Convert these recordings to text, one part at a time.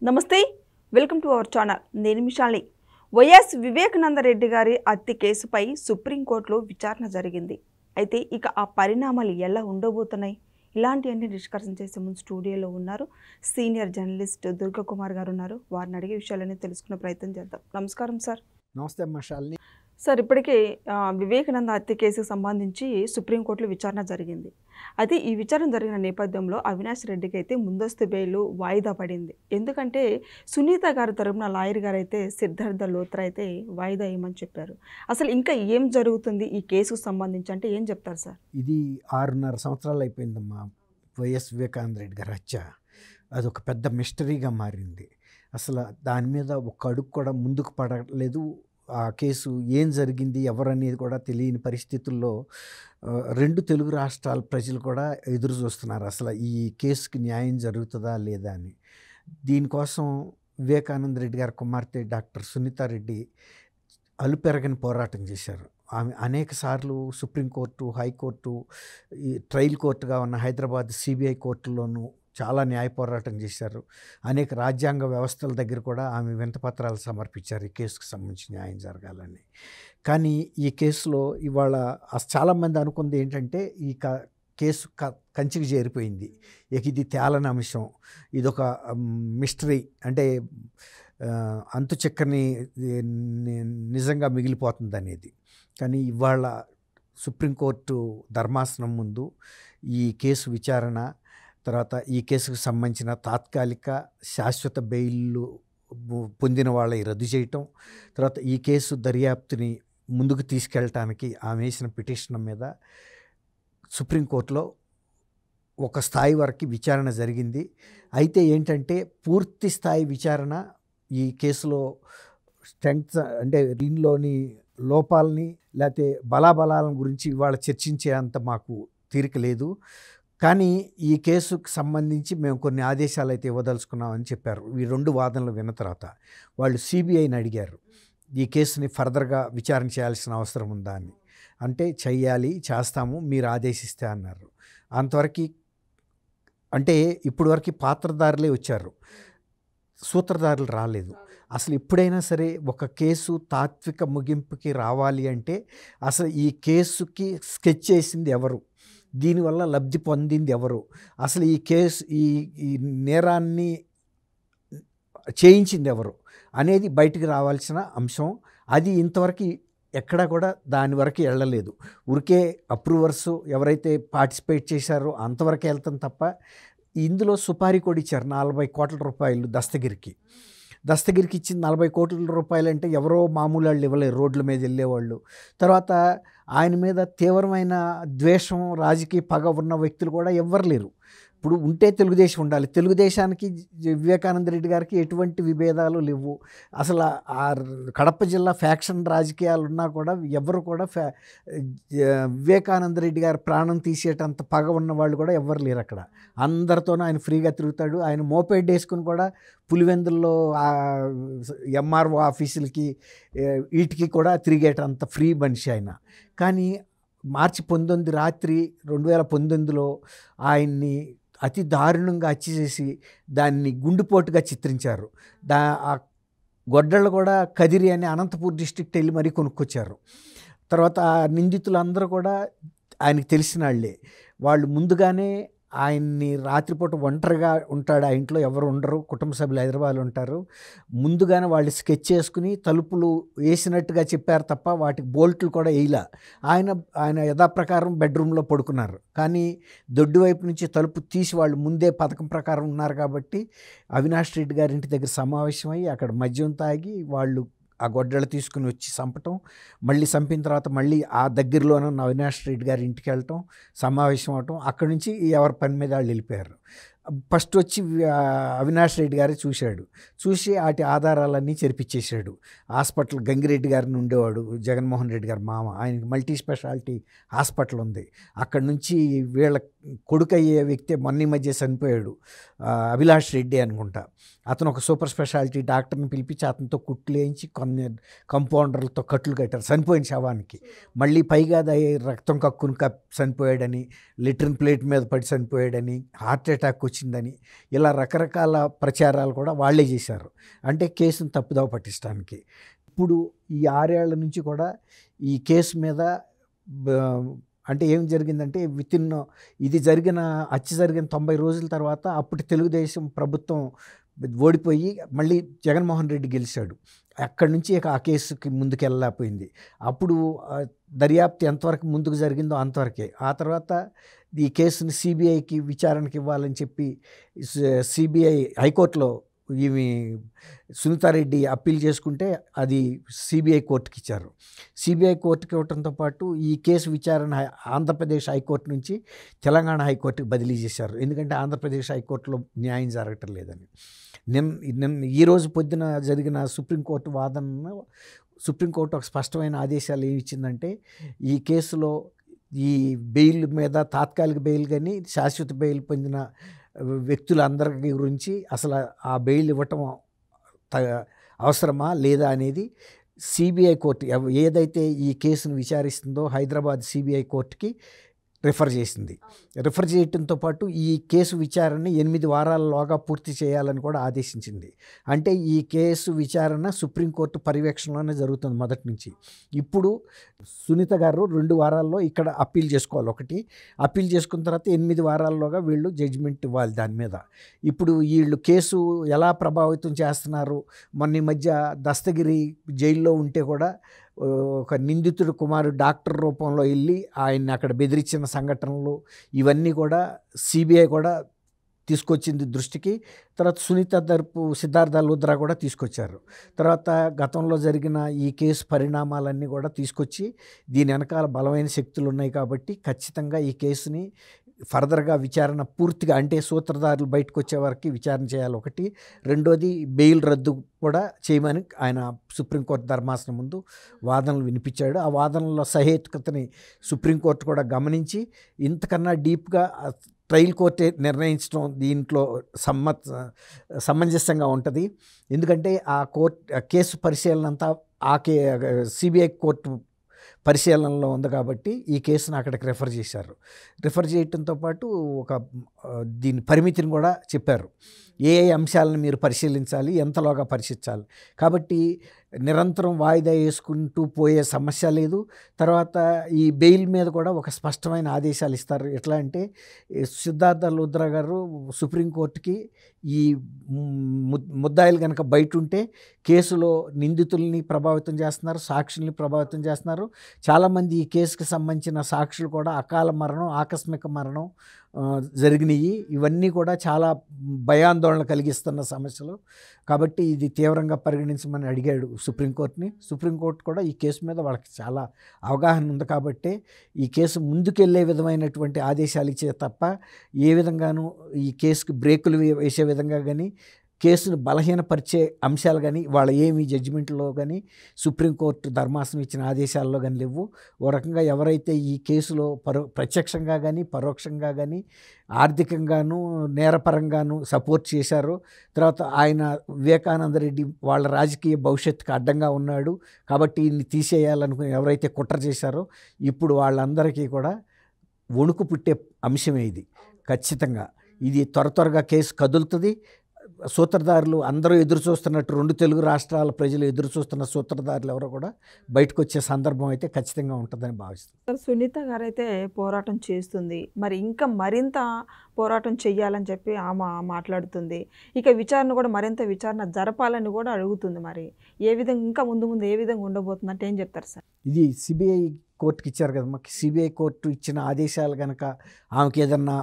నమస్తే, welcome to our channel. నేను మిషాల్ని. YS Vivekananda Reddy గారి హత్య కేసుపై సుప్రీంకోర్టులో విచారణ జరిగింది. అయితే ఇక ఆ పరిణామాలు ఎలా ఉండబోతున్నాయి? ఇలాంటివన్నీ డిస్కషన్ చేసే ముందు స్టూడియోలో ఉన్నారు సీనియర్ జర్నలిస్ట్ దుర్గకుమార్ గారు ఉన్నారు. వారిని అడిగే విషయాలన్నీ తెలుసుకునే ప్రయత్నం చేద్దాం. నమస్కారం సార్. నమస్తే మిషాల్ని. సార్, ఇప్పటికే వివేకానంద హత్య కేసుకు సంబంధించి సుప్రీంకోర్టులో విచారణ జరిగింది. అయితే ఈ విచారణ జరిగిన నేపథ్యంలో అవినాష్ రెడ్డికి అయితే ముందస్తు బెయిల్ వాయిదా పడింది. ఎందుకంటే సునీత గారి తరపున లాయర్ గారు అయితే సిద్ధార్థ లోత్రా అయితే వాయిదా వేయమని చెప్పారు. అసలు ఇంకా ఏం జరుగుతుంది ఈ కేసుకు సంబంధించి అంటే ఏం చెప్తారు సార్? ఇది 6.5 సంవత్సరాలు అయిపోయిందమ్మా వైఎస్ వివేకానంద రెడ్డి గారి హత్య. అదొక పెద్ద మిస్టరీగా మారింది. అసలు దాని మీద ఒక అడుగు కూడా ముందుకు పడలేదు. ఆ కేసు ఏం జరిగింది ఎవరనేది కూడా తెలియని పరిస్థితుల్లో 2 తెలుగు రాష్ట్రాల ప్రజలు కూడా ఎదురు చూస్తున్నారు అసలు ఈ కేసుకి న్యాయం జరుగుతుందా లేదా అని. దీనికోసం వివేకానంద రెడ్డి గారి కుమార్తె డాక్టర్ సునీతారెడ్డి అలుపెరగని పోరాటం చేశారు. ఆమె అనేక సార్లు సుప్రీంకోర్టు, హైకోర్టు, ఈ ట్రయల్ కోర్టుగా ఉన్న హైదరాబాద్ సిబిఐ కోర్టులోనూ చాలా న్యాయ పోరాటం చేశారు. అనేక రాజ్యాంగ వ్యవస్థల దగ్గర కూడా ఆమె వింతపత్రాలు సమర్పించారు ఈ కేసుకు సంబంధించి న్యాయం జరగాలని. కానీ ఈ కేసులో ఇవాళ చాలామంది అనుకుంది ఏంటంటే ఈ కేసు కంచికి చేరిపోయింది, ఇక ఇది తేలని అంశం, ఇదొక మిస్టరీ, అంటే అంతు చిక్కని నిజంగా మిగిలిపోతుంది అనేది. కానీ ఇవాళ సుప్రీంకోర్టు ధర్మాసనం ముందు ఈ కేసు విచారణ తర్వాత ఈ కేసుకు సంబంధించిన తాత్కాలిక శాశ్వత బెయిల్లు పొందిన వాళ్ళని రద్దు చేయటం, తర్వాత ఈ కేసు దర్యాప్తుని ముందుకు తీసుకెళ్ళటానికి ఆమె వేసిన పిటిషన్ మీద సుప్రీంకోర్టులో ఒక స్థాయి వరకు విచారణ జరిగింది. అయితే ఏంటంటే పూర్తి స్థాయి విచారణ ఈ కేసులో స్ట్రెంగ్త్ అంటే దీనిలోని లోపాలని లేకపోతే బలాబలాలను గురించి ఇవాళ చర్చించే అంత మాకు తీరిక లేదు. కానీ ఈ కేసుకు సంబంధించి మేము కొన్ని ఆదేశాలు అయితే ఇవ్వదలుచుకున్నామని చెప్పారు. ఈ 2 వాదనలు విన్న తర్వాత వాళ్ళు సిబిఐని అడిగారు ఈ కేసుని ఫర్దర్గా విచారణ చేయాల్సిన అవసరం ఉందా అని. అంటే చెయ్యాలి, చేస్తాము, మీరు ఆదేశిస్తే అన్నారు. అంతవరకు అంటే ఇప్పటి వరకు పాత్రధారులే వచ్చారు, సూత్రధారులు రాలేదు. అసలు ఎప్పుడైనా సరే ఒక కేసు తాత్విక ముగింపుకి రావాలి అంటే అసలు ఈ కేసుకి స్కెచ్ చేసింది ఎవరు, దీనివల్ల లబ్ధి పొందింది ఎవరు, అసలు ఈ కేసు ఈ నేరాన్ని చేయించింది ఎవరు అనేది బయటికి రావాల్సిన అంశం. అది ఇంతవరకు ఎక్కడా కూడా దాని వరకు వెళ్ళలేదు. ఊరికే అప్రూవర్స్ ఎవరైతే పార్టిసిపేట్ చేశారో అంతవరకు వెళ్తాం తప్ప ఇందులో సుపారీ కూడా ఇచ్చారు 40 కోట్ల రూపాయలు దస్తగిరికి ఇచ్చింది 40 కోట్ల రూపాయలు అంటే ఎవరో మామూలు వాళ్ళు ఇవ్వలేరు, రోడ్ల మీద వెళ్ళేవాళ్ళు. తర్వాత ఆయన మీద తీవ్రమైన ద్వేషం, రాజకీయ పగ ఉన్న వ్యక్తులు కూడా ఎవ్వరు లేరు. ఇప్పుడు ఉంటే తెలుగుదేశం ఉండాలి. తెలుగుదేశానికి వివేకానంద రెడ్డి గారికి ఎటువంటి విభేదాలు లేవు. అసలు ఆ కడప జిల్లా ఫ్యాక్షన్ రాజకీయాలు ఉన్నా కూడా ఎవరు కూడా వివేకానంద రెడ్డి గారి ప్రాణం తీసేటంత పగ ఉన్న వాళ్ళు కూడా ఎవ్వరు లేరు అక్కడ. అందరితోనూ ఆయన ఫ్రీగా తిరుగుతాడు. ఆయన మోపెడ్ వేసుకుని కూడా పులివెందుల్లో ఎంఆర్ఓ ఆఫీసులకి వీటికి కూడా తిరిగేటంత ఫ్రీ మనిషి ఆయన. కానీ మార్చి 19 రాత్రి 2019లో ఆయన్ని అతి దారుణంగా హత్య చేసి దాన్ని గుండెపోటుగా చిత్రించారు. ఆ గొడ్డళ్ళు కూడా కదిరి అని అనంతపూర్ డిస్ట్రిక్ట్ వెళ్ళి మరీ కొనుక్కొచ్చారు. తర్వాత నిందితులందరూ కూడా ఆయనకి తెలిసిన వాళ్ళే. వాళ్ళు ముందుగానే ఆయన్ని రాత్రిపూట ఒంటరిగా ఉంటాడు, ఆ ఇంట్లో ఎవరు ఉండరు, కుటుంబ సభ్యులు హైదరాబాద్లో ఉంటారు. ముందుగానే వాళ్ళు స్కెచ్ చేసుకుని తలుపులు వేసినట్టుగా చెప్పారు తప్ప వాటికి బోల్ట్లు కూడా వేయలా. ఆయన యథాప్రకారం బెడ్రూమ్లో పడుకున్నారు. కానీ దొడ్డు వైపు నుంచి తలుపు తీసి వాళ్ళు ముందే పథకం ప్రకారం ఉన్నారు కాబట్టి అవినాష్ రెడ్డి గారి ఇంటి దగ్గర సమావేశమై అక్కడ మద్యం తాగి వాళ్ళు ఆ గొడ్డలు తీసుకుని వచ్చి చంపటం, మళ్ళీ చంపిన తర్వాత మళ్ళీ ఆ దగ్గరలోనే ఉన్న అవినాష్ రెడ్డి గారి ఇంటికి వెళ్ళటం, సమావేశం అవటం, అక్కడి నుంచి ఎవరి పని మీద వాళ్ళు వెళ్ళిపోయారు. ఫస్ట్ వచ్చి అవినాష్ రెడ్డి గారు చూసి వాటి ఆధారాలన్నీ చెరిపించేశాడు. హాస్పిటల్ గంగిరెడ్డి గారిని ఉండేవాడు, జగన్మోహన్ రెడ్డి గారి మామ, ఆయనకి మల్టీ స్పెషాలిటీ హాస్పిటల్ ఉంది. అక్కడి నుంచి వీళ్ళ కొడుకు అయ్యే వ్యక్తి మొన్న మధ్య చనిపోయాడు, అభిలాష్ రెడ్డి అనుకుంటా. అతను ఒక సూపర్ స్పెషాలిటీ డాక్టర్ని పిలిపించి అతనితో కుట్లు వేయించి కొన్ని కంపౌండర్లతో కట్లు కట్టారు చనిపోయిన శవానికి. మళ్ళీ పైగా రక్తం కక్కుని చనిపోయాడని, లిట్రిన్ ప్లేట్ మీద పడి చనిపోయాడని, హార్ట్ అటాక్ వచ్చి వచ్చిందని ఇలా రకరకాల ప్రచారాలు కూడా వాళ్ళే చేశారు. అంటే కేసును తప్పుదోవ పట్టించడానికి. ఇప్పుడు ఈ 6 ఏళ్ల నుంచి కూడా ఈ కేసు మీద అంటే ఏం జరిగిందంటే ఇది హత్య జరిగిన 90 రోజుల తర్వాత అప్పటి తెలుగుదేశం ప్రభుత్వం ఓడిపోయి మళ్ళీ జగన్మోహన్ రెడ్డి గెలిచాడు. అక్కడి నుంచి ఇక ఆ కేసుకి ముందుకెళ్ళలేకపోయింది. అప్పుడు దర్యాప్తు ఎంతవరకు ముందుకు జరిగిందో అంతవరకే. ఆ తర్వాత ఈ కేసుని సిబిఐకి విచారణకి ఇవ్వాలని చెప్పి సిబిఐ హైకోర్టులో సునీతారెడ్డి అప్పీల్ చేసుకుంటే అది సిబిఐ కోర్టుకి ఇచ్చారు. సిబిఐ కోర్టుకి ఇవ్వడంతో పాటు ఈ కేసు విచారణ ఆంధ్రప్రదేశ్ హైకోర్టు నుంచి తెలంగాణ హైకోర్టుకి బదిలీ చేశారు. ఎందుకంటే ఆంధ్రప్రదేశ్ హైకోర్టులో న్యాయం జరగటం లేదని. ఈరోజు పొద్దున జరిగిన సుప్రీంకోర్టు వాదనను సుప్రీంకోర్టు ఒక స్పష్టమైన ఆదేశాలు ఏమి ఇచ్చిందంటే, ఈ కేసులో ఈ బెయిల్ మీద తాత్కాలిక బెయిల్ కానీ శాశ్వత బెయిల్ పొందిన వ్యక్తులందరి గురించి అసలు ఆ బెయిల్ ఇవ్వటం అవసరమా లేదా అనేది సిబిఐ కోర్టు ఏదైతే ఈ కేసును విచారిస్తుందో హైదరాబాద్ సిబిఐ కోర్టుకి రిఫర్ చేసింది. రిఫర్ చేయడంతో పాటు ఈ కేసు విచారణని 8 వారాలలోగా పూర్తి చేయాలని కూడా ఆదేశించింది. అంటే ఈ కేసు విచారణ సుప్రీంకోర్టు పర్యవేక్షణలోనే జరుగుతుంది మొదటి నుంచి. ఇప్పుడు సునీత గారు 2 వారాల్లో ఇక్కడ అప్పీల్ చేసుకోవాలి. ఒకటి అప్పీల్ చేసుకున్న తర్వాత 8 వారాల్లోగా వీళ్ళు జడ్జిమెంట్ ఇవ్వాలి దాని మీద. ఇప్పుడు వీళ్ళు కేసు ఎలా ప్రభావితం చేస్తున్నారు, మొన్న ఈ మధ్య దస్తగిరి జైల్లో ఉంటే కూడా ఒక నిందితుడు కుమారుడు డాక్టర్ రూపంలో వెళ్ళి ఆయన్ని అక్కడ బెదిరించిన సంఘటనలు ఇవన్నీ కూడా సిబిఐ కూడా తీసుకొచ్చింది దృష్టికి. తర్వాత సునీత తరపు సిద్ధార్థ లూథ్రా కూడా తీసుకొచ్చారు. తర్వాత గతంలో జరిగిన ఈ కేసు పరిణామాలన్నీ కూడా తీసుకొచ్చి దీని వెనకాల బలమైన శక్తులు ఉన్నాయి కాబట్టి ఖచ్చితంగా ఈ కేసుని ఫర్దర్గా విచారణ పూర్తిగా అంటే సూత్రధారులు బయటకు వచ్చే వరకు విచారణ చేయాలి. ఒకటి. రెండోది బెయిల్ రద్దు కూడా చేయమని ఆయన సుప్రీంకోర్టు ధర్మాసనం ముందు వాదనలు వినిపించాడు. ఆ వాదనలో సహేతుకతని సుప్రీంకోర్టు కూడా గమనించి ఇంతకన్నా డీప్గా ట్రయల్ కోర్టే నిర్ణయించడం దీంట్లో సమంజసంగా ఉంటుంది. ఎందుకంటే ఆ కేసు పరిశీలన అంతా సిబిఐ కోర్టు పరిశీలనలో ఉంది కాబట్టి ఈ కేసును అక్కడికి రిఫర్ చేశారు. రిఫర్ చేయడంతో పాటు దీని పరిమితిని కూడా చెప్పారు. ఏ అంశాలను మీరు పరిశీలించాలి, ఎంతలోగా పరిశీలించాలి. కాబట్టి నిరంతరం వాయిదా వేసుకుంటూ పోయే సమస్య లేదు. తర్వాత ఈ బెయిల్ మీద కూడా ఒక స్పష్టమైన ఆదేశాలు ఇస్తారు. ఎట్లా అంటే సిద్ధార్థ లూథ్రా గారు సుప్రీంకోర్టుకి ఈ ముద్దాయిలు కనుక బయట ఉంటే కేసులో నిందితుల్ని ప్రభావితం చేస్తున్నారు, సాక్షుల్ని ప్రభావితం చేస్తున్నారు. చాలామంది ఈ కేసుకి సంబంధించిన సాక్షులు కూడా అకాల మరణం, ఆకస్మిక మరణం జరిగినాయి. ఇవన్నీ కూడా చాలా భయాందోళన కలిగిస్తున్న సమస్యలు. కాబట్టి ఇది తీవ్రంగా పరిగణించమని అడిగాడు సుప్రీంకోర్టుని. సుప్రీంకోర్టు కూడా ఈ కేసు మీద వాళ్ళకి చాలా అవగాహన ఉంది కాబట్టి ఈ కేసు ముందుకెళ్లే విధమైనటువంటి ఆదేశాలు ఇచ్చే తప్ప ఏ విధంగానూ ఈ కేసుకు బ్రేకులు వేసే విధంగా కానీ కేసును బలహీనపరిచే అంశాలు కానీ వాళ్ళ ఏమి జడ్జిమెంట్లో కానీ సుప్రీంకోర్టు ధర్మాసనం ఇచ్చిన ఆదేశాల్లో కానీ లేవు. ఓ రకంగా ఎవరైతే ఈ కేసులో ప్రత్యక్షంగా కానీ పరోక్షంగా కానీ ఆర్థికంగాను నేరపరంగాను సపోర్ట్ చేశారో, తర్వాత ఆయన వివేకానంద రెడ్డి వాళ్ళ రాజకీయ భవిష్యత్తుకు అడ్డంగా ఉన్నాడు కాబట్టి ఈయన్ని తీసేయాలనుకుని ఎవరైతే కుట్ర చేశారో ఇప్పుడు వాళ్ళందరికీ కూడా వణుకు పుట్టే అంశమే ఇది. ఖచ్చితంగా ఇది త్వరగా కేసు కదులుతుంది. సూత్రధారులు అందరూ ఎదురు చూస్తున్నట్టు 2 తెలుగు రాష్ట్రాల ప్రజలు ఎదురు చూస్తున్న సూత్రధారులు ఎవరో కూడా బయటకు వచ్చే సందర్భం అయితే ఖచ్చితంగా ఉంటుందని భావిస్తుంది. సునీత గారైతే పోరాటం చేస్తుంది, మరి ఇంకా మరింత పోరాటం చెయ్యాలని చెప్పి ఆమె మాట్లాడుతుంది. ఇక విచారణ కూడా మరింత విచారణ జరపాలని కూడా అడుగుతుంది. మరి ఏ విధంగా ఇంకా ముందు ఏ విధంగా ఉండబోతుంది అంటే ఏం చెప్తారు సార్? ఇది సిబిఐ కోర్టుకి ఇచ్చారు కదా, మాకు సిబిఐ కోర్టు ఇచ్చిన ఆదేశాలు కనుక ఆమెకి ఏదన్నా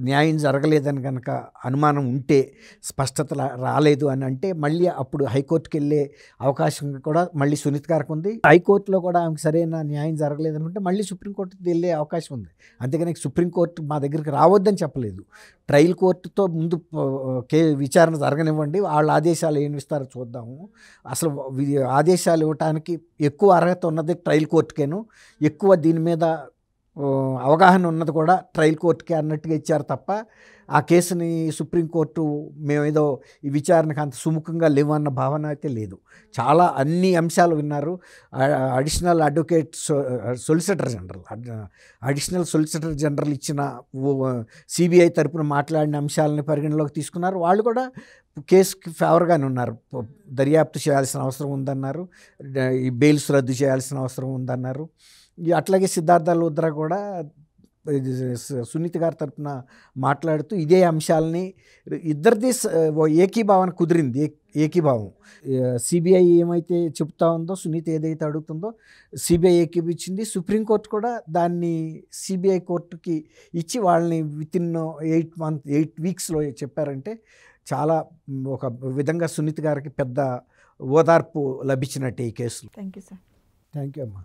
న్యాయం జరగలేదని కనుక అనుమానం ఉంటే, స్పష్టత రాలేదు అని అంటే మళ్ళీ అప్పుడు హైకోర్టుకి వెళ్ళే అవకాశం కూడా మళ్ళీ సునీత గారికి ఉంది. హైకోర్టులో కూడా ఆమెకు సరైన న్యాయం జరగలేదనుకుంటే మళ్ళీ సుప్రీంకోర్టుకి వెళ్ళే అవకాశం ఉంది. అంతేగాని సుప్రీంకోర్టు మా దగ్గరికి రావద్దని చెప్పలేదు. ట్రయల్ కోర్టుతో ముందు విచారణ జరగనివ్వండి, వాళ్ళ ఆదేశాలు ఏమి ఇస్తారో చూద్దాము. అసలు ఆదేశాలు ఇవ్వటానికి ఎక్కువ అర్హత ఉన్నది ట్రయల్ కోర్టుకేను. ఎక్కువ దీని మీద అవగాహన ఉన్నది కూడా ట్రయల్ కోర్టుకి అన్నట్టుగా ఇచ్చారు తప్ప ఆ కేసుని సుప్రీంకోర్టు మేమేదో ఈ విచారణకు అంత సుముఖంగా లేవన్న భావన అయితే లేదు. చాలా అన్ని అంశాలు విన్నారు. Additional advocate solicitor general additional solicitor general ఇచ్చిన సిబిఐ తరపున మాట్లాడిన అంశాలని పరిగణలోకి తీసుకున్నారు. వాళ్ళు కూడా కేసుకి ఫేవర్గానే ఉన్నారు. దర్యాప్తు చేయాల్సిన అవసరం ఉందన్నారు, ఈ బెయిల్స్ రద్దు చేయాల్సిన అవసరం ఉందన్నారు. అట్లాగే సిద్ధార్థ లూథ్రా కూడా సునీత గారి తరపున మాట్లాడుతూ ఇదే అంశాలని ఇద్దరిది ఏకీభావన కుదిరింది. ఏకీభావం సిబిఐ ఏమైతే చెప్తా ఉందో, సునీత ఏదైతే అడుగుతుందో సిబిఐ ఏకీభించింది. సుప్రీంకోర్టు కూడా దాన్ని సిబిఐ కోర్టుకి ఇచ్చి వాళ్ళని వితిన్ 8 వీక్స్లో చెప్పారంటే చాలా ఒక విధంగా సునీత గారికి పెద్ద ఓదార్పు లభించినట్టు ఈ కేసులో. Thank you sir. Thank you అమ్మా.